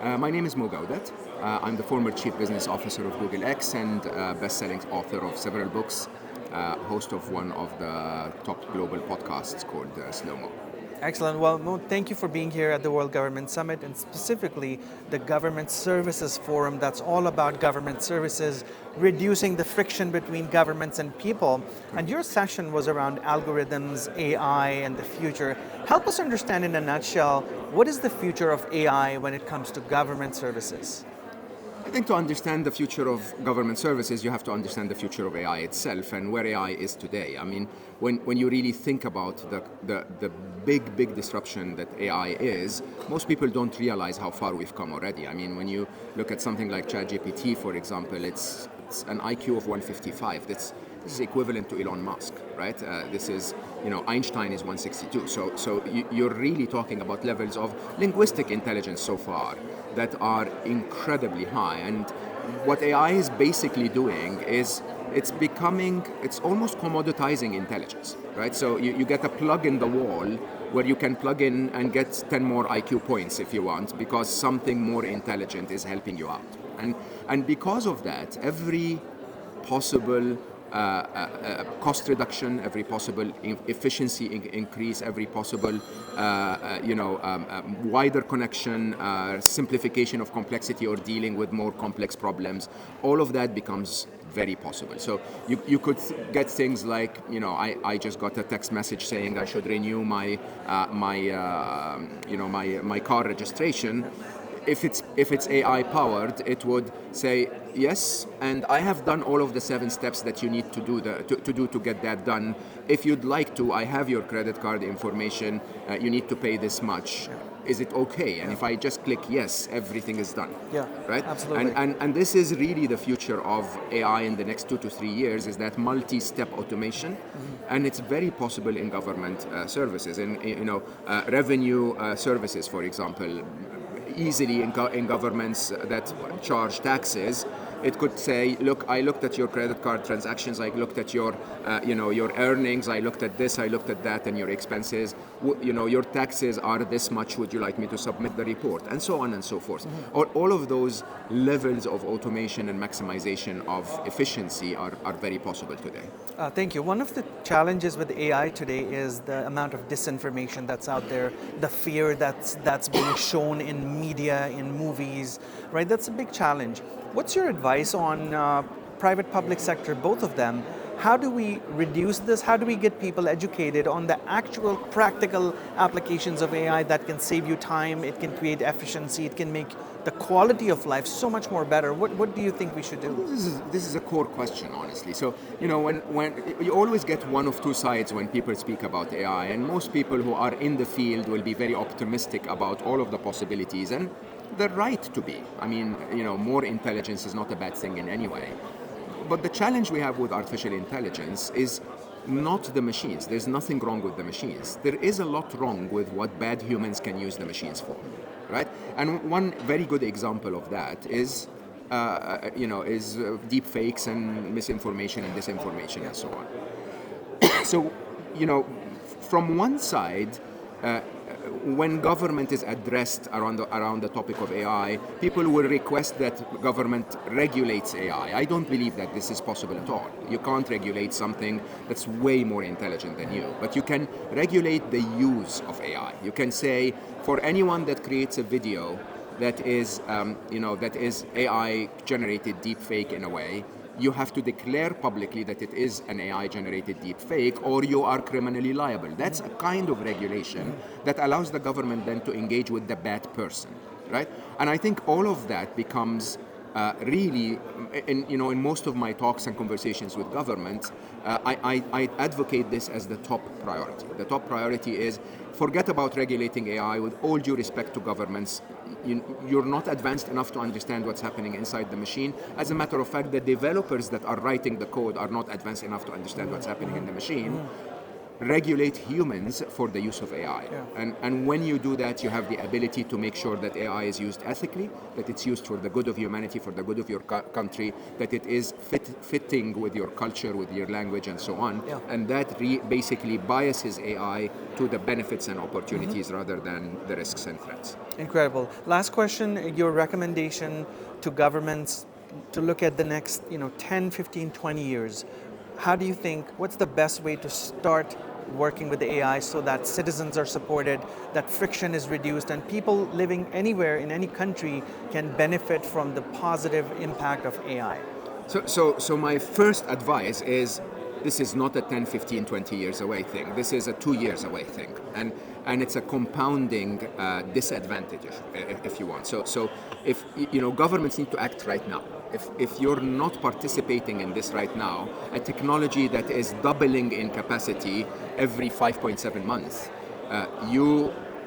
My name is Gawdat. I'm the former Chief Business Officer of Google X and best-selling author of several books, host of one of the top global podcasts called Slo Mo. Excellent. Well, Mo, thank you for being here at the World Government Summit and specifically the Government Services Forum that's all about government services, reducing the friction between governments and people. And your session was around algorithms, AI, and the future. Help us understand in a nutshell, what is the future of AI when it comes to government services? I think to understand the future of government services, you have to understand the future of AI itself and where AI is today. I mean, when you really think about the big disruption that AI is, most people don't realize how far we've come already. I mean, when you look at something like ChatGPT, for example, it's an IQ of 155. This is equivalent to Elon Musk, right? This is, Einstein is 162. So you're really talking about levels of linguistic intelligence so far that are incredibly high. And what AI is basically doing is it's almost commoditizing intelligence, right? So you get a plug in the wall where you can plug in and get 10 more IQ points if you want, because something more intelligent is helping you out. And because of that, every possible cost reduction, every possible efficiency increase, every possible wider connection, simplification of complexity or dealing with more complex problems, all of that becomes very possible. So you could get things like, I just got a text message saying I should renew my car registration. If it's AI powered, it would say yes, and I have done all of the 7 steps that you need to do to get that done. If you'd like to, I have your credit card information. You need to pay this much. Is it okay? And if I just click yes, everything is done. Yeah, right. Absolutely. And this is really the future of AI in the next 2 to 3 years. Is that multi-step automation, and it's very possible in government services, in revenue services, for example. Easily in governments that charge taxes, it could say, look, I looked at your credit card transactions, I looked at your your earnings, I looked at this, I looked at that, and your expenses. Your taxes are this much, would you like me to submit the report? And so on and so forth. All of those levels of automation and maximization of efficiency are very possible today. Thank you. One of the challenges with AI today is the amount of disinformation that's out there, the fear that's being shown in media, in movies, right? That's a big challenge. What's your advice on private, public sector, both of them? How do we reduce this? How do we get people educated on the actual practical applications of AI that can save you time, it can create efficiency, it can make the quality of life so much more better? What do you think we should do? This is a core question, honestly. So, when you always get one of two sides when people speak about AI, and most people who are in the field will be very optimistic about all of the possibilities, and they're right to be. I mean, more intelligence is not a bad thing in any way. But the challenge we have with artificial intelligence is not the machines. There's nothing wrong with the machines. There is a lot wrong with what bad humans can use the machines for, right? And one very good example of that is, deep fakes and misinformation and disinformation and so on. So, from one side, when government is addressed around the topic of AI, people will request that government regulates AI. I don't believe that this is possible at all. You can't regulate something that's way more intelligent than you, but you can regulate the use of AI. You can say, for anyone that creates a video that is, that is AI generated deep fake in a way, you have to declare publicly that it is an AI-generated deepfake, or you are criminally liable. That's a kind of regulation that allows the government then to engage with the bad person, right? And I think all of that becomes really, in most of my talks and conversations with government, I advocate this as the top priority. The top priority is, forget about regulating AI. With all due respect to governments, you're not advanced enough to understand what's happening inside the machine. As a matter of fact, the developers that are writing the code are not advanced enough to understand what's happening in the machine. regulate humans for the use of AI. And when you do that, you have the ability to make sure that AI is used ethically, that it's used for the good of humanity, for the good of your country, that it is fitting with your culture, with your language, and so on. And that basically biases AI to the benefits and opportunities rather than the risks and threats. Incredible. Last question, your recommendation to governments to look at the next 10, 15, 20 years. How do you think, what's the best way to start working with the AI so that citizens are supported, that friction is reduced, and people living anywhere in any country can benefit from the positive impact of AI? So my first advice is, this is not a 10, 15, 20 years away thing. This is a 2 years away thing. And it's a compounding disadvantage, if you want. So if governments need to act right now. If you're not participating in this right now, a technology that is doubling in capacity every 5.7 months,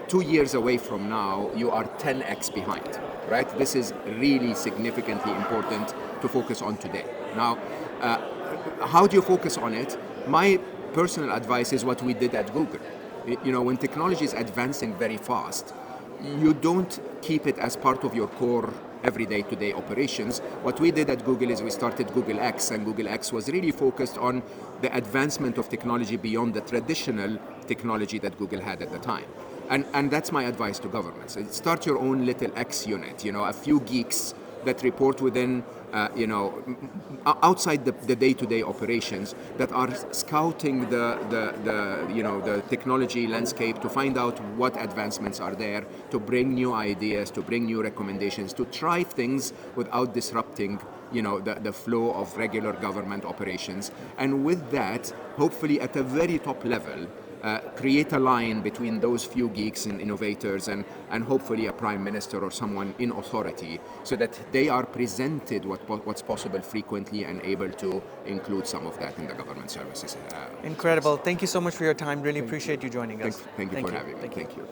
2 years away from now, you are 10x behind, right? This is really significantly important to focus on today. Now, how do you focus on it? My personal advice is what we did at Google. When technology is advancing very fast, you don't keep it as part of your core everyday today operations. What we did at Google is we started Google X, and Google X was really focused on the advancement of technology beyond the traditional technology that Google had at the time. And that's my advice to governments. Start your own little X unit, a few geeks that report within, outside the day-to-day operations, that are scouting the technology landscape to find out what advancements are there, to bring new ideas, to bring new recommendations, to try things without disrupting the flow of regular government operations. And with that, hopefully at a very top level, create a line between those few geeks and innovators and hopefully a prime minister or someone in authority, so that they are presented what's possible frequently and able to include some of that in the government services. Incredible. Thank you so much for your time. Really appreciate you joining us. Thank you for having me. Thank you.